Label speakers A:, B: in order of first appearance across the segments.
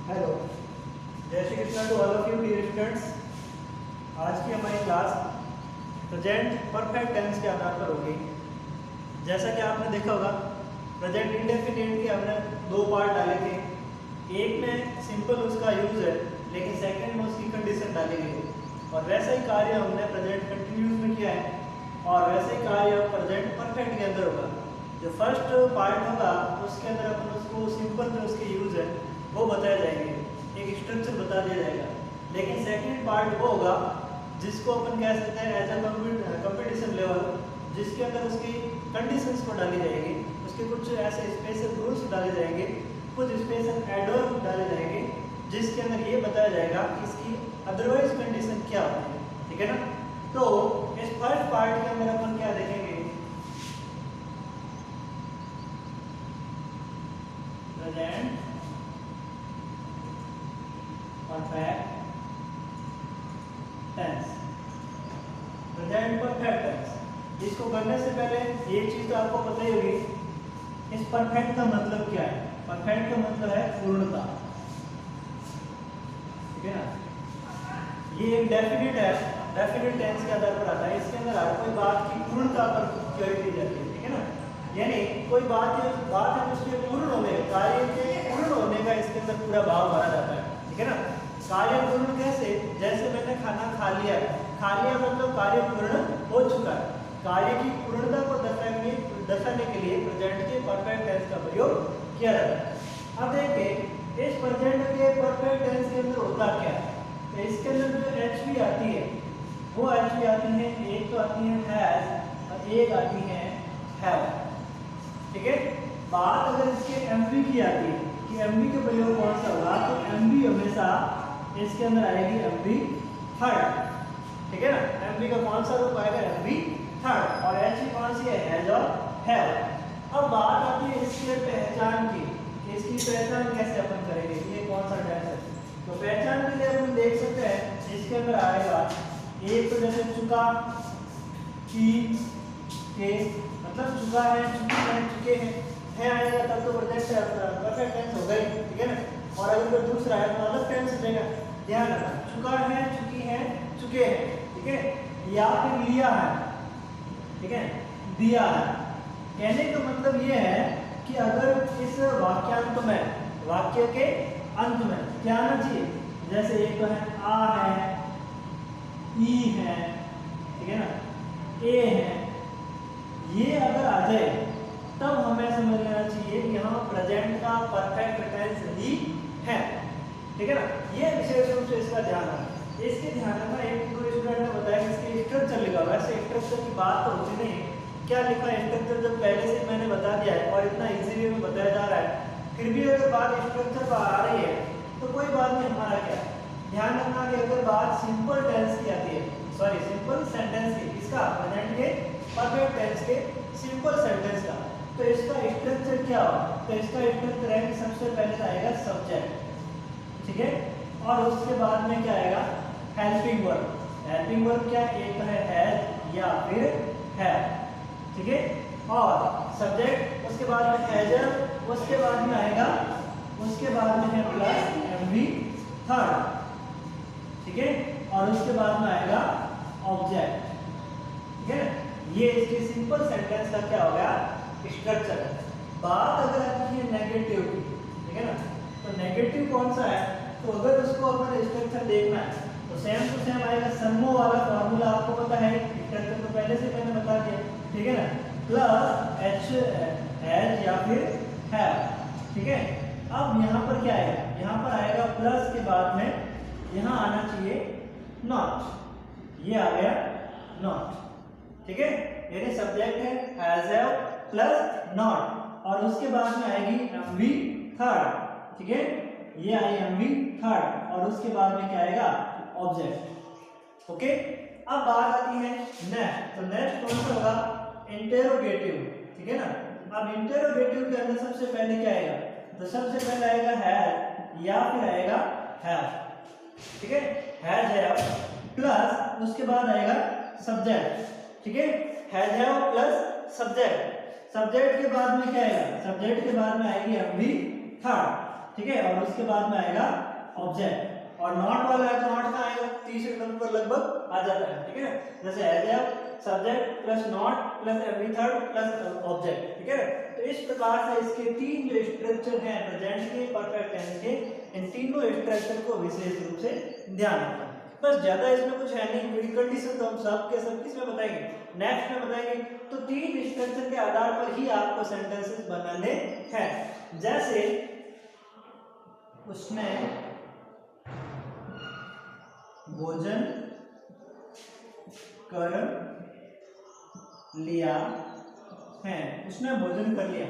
A: Hello, जय Shri Krishna to all of you dear students. आज की हमारी क्लास प्रेजेंट परफेक्ट टेंस के आधार पर होगी। जैसा कि आपने देखा होगा, प्रेजेंट इंडेफिनिट के हमने दो पार्ट डाले थे। एक में सिंपल उसका यूज है, लेकिन सेकंड में उसकी कंडीशन डाली गई है। और वैसा ही कार्य हमने प्रेजेंट कंटिन्यूस में किया है, और वैसे ही कार्य प्रेजेंट परफेक्ट के अंदर होगा। जो फर्स्ट पार्ट होगा उसके अंदर अपन उसको सिंपल जो उसके यूज है वो बताए जाएंगे, एक स्ट्रक्चर बता दिया जाएगा। लेकिन सेकंड पार्ट वो होगा जिसको अपन कह सकते हैं एज अ कंपटीशन लेवल, जिसके अंदर उसकी कंडीशंस को डाली जाएगी, उसके कुछ ऐसे स्पेशल रूल्स डाले जाएंगे, कुछ स्पेशल एडवर्ब डाले जाएंगे, जिसके अंदर ये बताया जाएगा कि इसकी अदरवाइज कंडीशन क्या होती है। ठीक है ना। तो इस फर्स्ट पार्ट के अंदर अपन क्या देखेंगे, present perfect tense. Present perfect tense, इसको करने से पहले एक चीज तो आपको पता ही होगी, इस परफेक्ट का मतलब क्या है। परफेक्ट का मतलब है पूर्णता। ठीक है ना। ये एक डेफिनेट है, डेफिनेट टेंस के आधार पर आता है। इसके अंदर हर कोई बात की पूर्णता पर क्वेरी दी जाती है। ठीक है ना। यानी कोई बात है उसके पूर्ण होने, कार्य के पूर्ण होने का इसके अंदर पूरा भाव भरा जाता है। ठीक है ना। कार्य पूर्ण कैसे, जैसे मैंने खाना खा लिया, खा लिया मतलब कार्य पूर्ण हो चुका है। कार्य की पूर्णता को दर्शाने के लिए प्रेजेंट के परफेक्ट टेंस का प्रयोग किया जाता है। अब देखिए इस प्रेजेंट के परफेक्ट टेंस के अंदर होता क्या है। तो इसके अंदर जो एचवी आती है वो एचवी आती है, एक तो आती है हैज और एक आती है हैव। ठीक है। बात अगर इसके एमवी की आती है कि एमवी का प्रयोग कौन सा होगा, तो एमवी हमेशा इसके अंदर आएगी एमवी थर्ड। ठीक है ना। एमवी का कौन सा रूप आएगा, एमवी थर्ड। और एचवी कौन सी है, हैज और हैव। अब बात आती है इसकी पहचान की, इसकी पहचान कैसे अपन करेंगे, ये कौन सा टेंस है। तो पहचान के लिए अपन देख सकते हैं इसके अंदर आएगा एक तो जैसे चुका, की, के, मतलब चुका है, चुकी है, चुके हैं, है आएगा तब तो प्रेजेंट परफेक्ट टेंस हो गई। ठीक है ना। और अगर कोई दूसरा है तो अलग टेंस देगा। ध्यान रखना, चुका है, चुकी है, चुके हैं। ठीक है। या फिर लिया है, ठीक है, दिया है। कहने का मतलब ये है कि अगर इस वाक्यांत में, वाक्य के अंत में क्या आना चाहिए, जैसे एक तो है आ है, ई है, ठीक है ना, ए है, ये अगर आ जाए तब हमें समझ लेना चाहिए कि हाँ प्रेजेंट का परफेक्ट टेंस ही है। ठीक है ना। ये विशेष रूप से इसका ध्यान रखना। इसके ध्यान रखना, एक स्टूडेंट ने बताया कि इसके स्ट्रक्चर लिखा हुआ है। ऐसे स्ट्रक्चर की बात तो होती नहीं, क्या लिखा है स्ट्रक्चर जब पहले से मैंने बता दिया है और इतना इजीली में बताया जा रहा है, फिर भी अगर बात स्ट्रक्चर पर आ रही है तो कोई बात नहीं। हमारा क्या ध्यान रखना कि अगर बात सिंपल टेंस की आती है, सॉरी सिंपल सेंटेंस की, इसका प्रेजेंट के परफेक्ट टेंस के सिंपल सेंटेंस का, तो इसका स्ट्रक्चर क्या होगा। तो इसका स्ट्रक्चर है कि सबसे पहले आएगा सब्जेक्ट, ठीक है, और उसके बाद में क्या आएगा, हेल्पिंग वर्ब। हेल्पिंग वर्ब क्या, एक है हैज या फिर हैव। ठीक है। और सब्जेक्ट, उसके बाद में हैजर, उसके बाद में आएगा, उसके बाद में है प्लस एमवी थर्ड। ठीक है। और उसके बाद में आएगा ऑब्जेक्ट। ठीक है। ये इसकी सिंपल सेंटेंस का क्या हो गया, स्ट्रक्चर है। बात अगर आती है नेगेटिव की, ठीक है ना, तो नेगेटिव कौन सा है, तो अगर उसको अपन स्ट्रक्चर देखना है तो सेम टू सेम आएगा। समूह वाला फॉर्मूला आपको पता है, स्ट्रक्चर तो पहले से मैंने बता दिया। ठीक है ना। प्लस एच हैज या फिर हैव। ठीक है। अब यहाँ पर क्या आएगा, यहाँ पर आएगा प्लस के बाद में यहाँ आना चाहिए नॉट। ये आ गया नॉट। ठीक है। यानी सब्जेक्ट है हैज हैव प्लस नॉट, और उसके बाद में आएगी एमवी थर्ड। ठीक है। ये आई एमवी थर्ड, और उसके बाद में क्या आएगा, ऑब्जेक्ट। ओके। अब बात आती है नेक्स्ट। तो नेक्स्ट कौन सा होगा, इंटेरोगेटिव। ठीक है ना। अब इंटेरोगेटिव के अंदर सबसे पहले क्या आएगा, तो सबसे पहले आएगा हैज या फिर आएगा हैव। ठीक है। हैज हैव प्लस उसके बाद आएगा सब्जेक्ट। ठीक है। Has have plus subject. Subject के बाद में क्या आएगा, सब्जेक्ट के बाद में आएगी एमवी थर्ड। ठीक है, और उसके बाद में आएगा ऑब्जेक्ट, और नॉट वाला है तो नॉट का आएगा, तीसरे नंबर पर लगभग आ जाता है, ठीक है ना, जैसे as a subject plus not plus every third plus object, ठीक है ना। तो इस प्रकार से इसके तीन जो स्ट्रक्चर हैं प्रेजेंट के, परफेक्ट टेंस के, इन तीनों स्ट्रक्चर को विशेष रूप से ध्यान रखना। बस ज्यादा इसमें कुछ है नहीं, प्री कंडीशन तो हम सब के सब किसमें बताएंगे, नेक्स्ट में बताएंगे। तो तीन स्ट्रक्चर के आधार पर ही आपको सेंटेंसेस बनाने हैं। जैसे उसने भोजन कर लिया है, उसने भोजन कर लिया,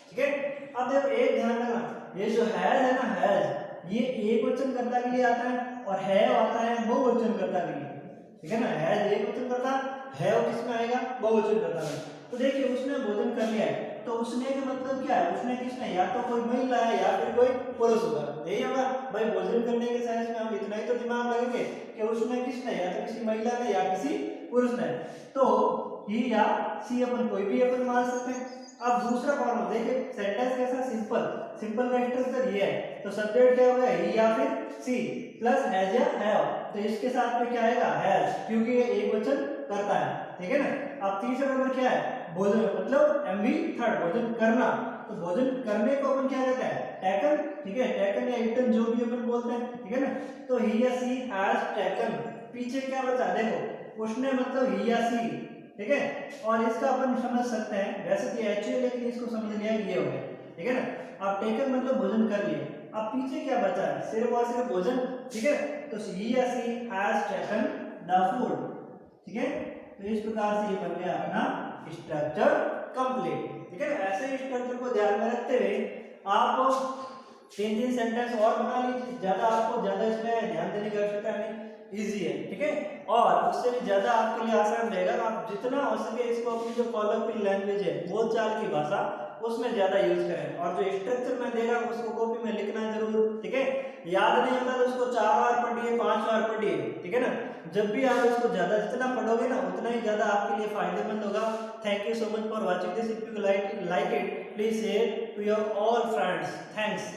A: ठीक है। अब देखो एक ध्यान रखना, ये जो है ना हैज, ये एक वचन कर्ता के लिए आता है और है आता है बहुवचन कर्ता के लिए, ठीक है ना। हैज एक वचन कर्ता है, वो किसमें आएगा, बहुवचन कर्ता में। तो देखिए उसने भोजन कर लिया है, तो उसने का मतलब क्या है, उसने किसने, या तो कोई महिला है या फिर कोई पुरुष होगा, यही होगा भाई। भोजन करने के सेंस में हम इतना ही तो दिमाग लगेंगे कि उसने किसने, या तो किसी महिला ने या किसी पुरुष ने। तो ही या सी अपन कोई भी अपन मान सकते हैं। अब दूसरा फॉर्म देखिए, सेंटेंस कैसा, सिंपल, सिंपल का स्ट्रक्चर ये है। तो सब्जेक्ट क्या होगा, ही या फिर सी प्लस हैज या हैव, तो इसके साथ में क्या आएगा, हैज, क्योंकि ये एक वचन करता है, ठीक है ना। अब तीसरा नंबर क्या है, भोजन, मतलब एमवी थर्ड, भोजन करना। तो भोजन करने को अपन क्या कहते हैं, टेकन, ठीक है, टेकन या इटन जो भी अपन बोलते हैं, ठीक है ना। तो ही या सी हैज टेकन, पीछे क्या बचा, देखो उसने मतलब ही या सी, ठीक है। और इसका अपन समझ सकते हैं, वैसे तो एक्चुअली, लेकिन इसको समझ लिया ये हो गया, ठीक है ना। अब टेकन मतलब भोजन कर लिए, अब पीछे क्या बचा है, सिर्फ और सिर्फ भोजन, ठीक है। तो ही या सी हैज टेकन द फूड, ठीक है। तो इस प्रकार से ये बन गया अपना स्ट्रक्चर कंप्लीट, ठीक है। ऐसे स्ट्रक्चर को ध्यान में रखते हुए आप तीन तीन सेंटेंस और बना लीजिए, ज्यादा आपको ज्यादा इसमें ध्यान देने की आवश्यकता नहीं, इजी है, ठीक है। और उससे भी ज्यादा आपके लिए आसान रहेगा, आप जितना हो सके इसको अपनी जो कॉलमफुल लैंग्वेज है, बोलचाल की भाषा, उसमें ज्यादा यूज करें। और जो स्ट्रक्चर मैं दे रहा हूँ उसको कॉपी में लिखना जरूर, ठीक है। याद नहीं होता तो उसको 4 बार पढ़िए, 5 बार पढ़िए, ठीक है ना। जब भी आप इसको ज्यादा जितना पढ़ोगे ना, उतना ही ज्यादा आपके लिए फायदेमंद होगा। Thank you so much for watching this. If you like it, please share to your all friends. Thanks.